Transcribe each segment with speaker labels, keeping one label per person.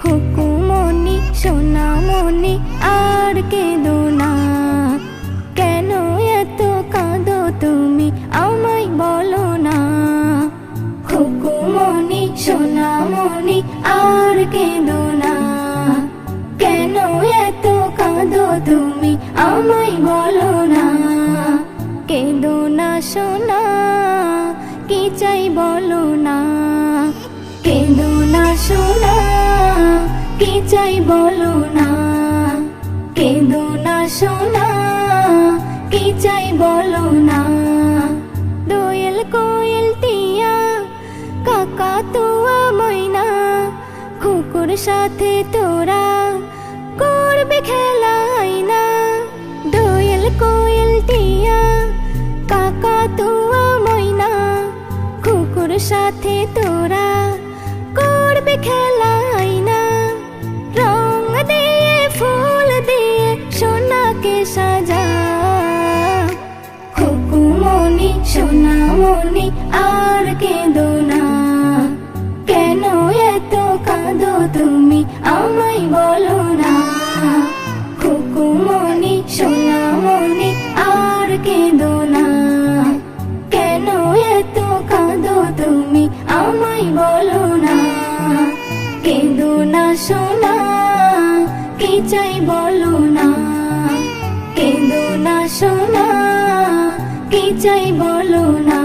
Speaker 1: খুকুমনি সোনামনি আর কেঁদো না, কেন এত কাঁদো তুমি আমায় বলো না। খুকুমনি সোনামনি আর কেঁদো না, কেন এত কাঁদো তুমি আমায় বলো না। কেঁদো না সোনা, কি চাই বলো না। কেঁদো না সোনা, কি চাই বলো না। কেঁদো না সোনা, কি চাই বলো না। দোয়েল কোয়েল টিয়া কাকাতুয়া ময়না, কুকুর সাথে তোরা করবে খেলা আয়না। দোয়েল কোয়েল টিয়া কাকাতুয়া ময়না, কুকুর সাথে তোরা করবে খেলা আয়না। রং দিয়ে ফুল দিয়ে সোনাকে সাজা। খুকুমনি সোনামনি আর কেঁদো না, কেন এত কাঁদো তুমি আমায় বলো না। খুকুমনি সোনামনি আর কেঁদো না, কেন এত কাঁদো তুমি আমায় বলো না। কেঁদো না সোনা, কি চাই বলো না। কেঁদো না সোনা, কি চাই বলো না।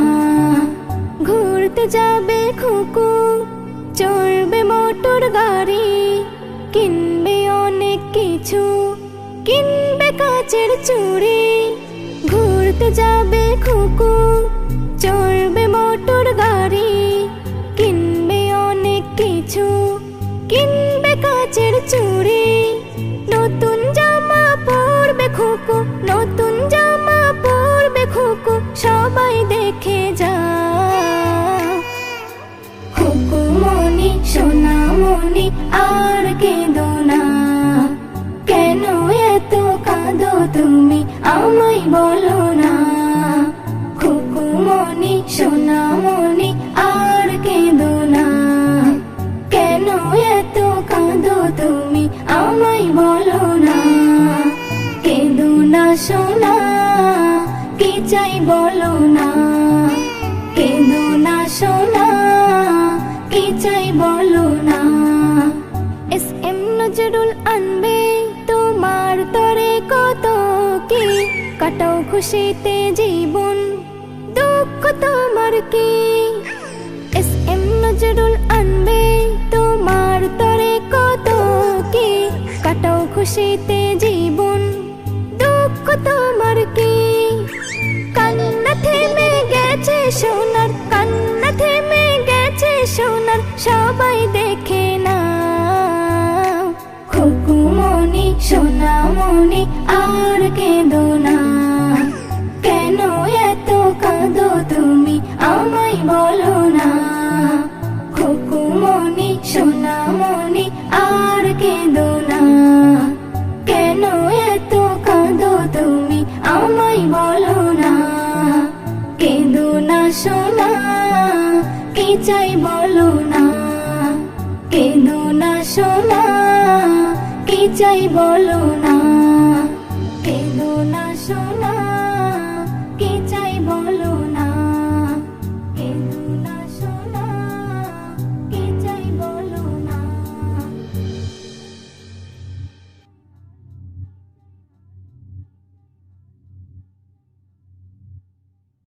Speaker 1: ঘুরতে যাবে খুকু, চড়বে মোটর গাড়ি, কিনবে অনেক কিছু, কিনবে কাচের চুড়ি। ঘুরতে যাবে খুকু, চড়বে মোটর গাড়ি, কিনবে অনেক কিছু, কিনবে কাচের চুড়ি। নতুন জামা পরবে খুকু, নতুন জামা পরবে খুকু, সবাই দেখে যা। খুকুমনি সোনামনি আর কেঁদো না, কেন এত কাঁদো তুমি আমায় বলো না। খুকুমনি সোনামনি আর কেঁদো না, কেন এত কাঁদো তুমি আমায় বলো না। কেঁদো না সোনা, কি চাই বলো না। কেঁদো না সোনা, কি চাই বলো না। এস.এম. নজরুল আনবে তোমার তরে কত কি, কাটাও খুশিতে জীবন, দুঃখ তোমার কি। এস.এম. নজরুল আনবে তোমার তরে কত কি, কাটাও খুশিতে জীবন, দুঃখ তোমার কি। কান্না থেমে গেছে সোনার, কান্না থেমে গেছে সোনার, সবাই দেখে না। খুকুমনি সোনামনি আর কেঁদো না, কেন এত কাঁদো তুমি আমায় বলো না। খুকুমনি সোনামনি আর কেঁদো না, কেন এত কাঁদো তুমি আমায় বলো না। কেঁদো না সোনা, কি চাই বলো না। কেঁদো না সোনা, কি চাই বলো না।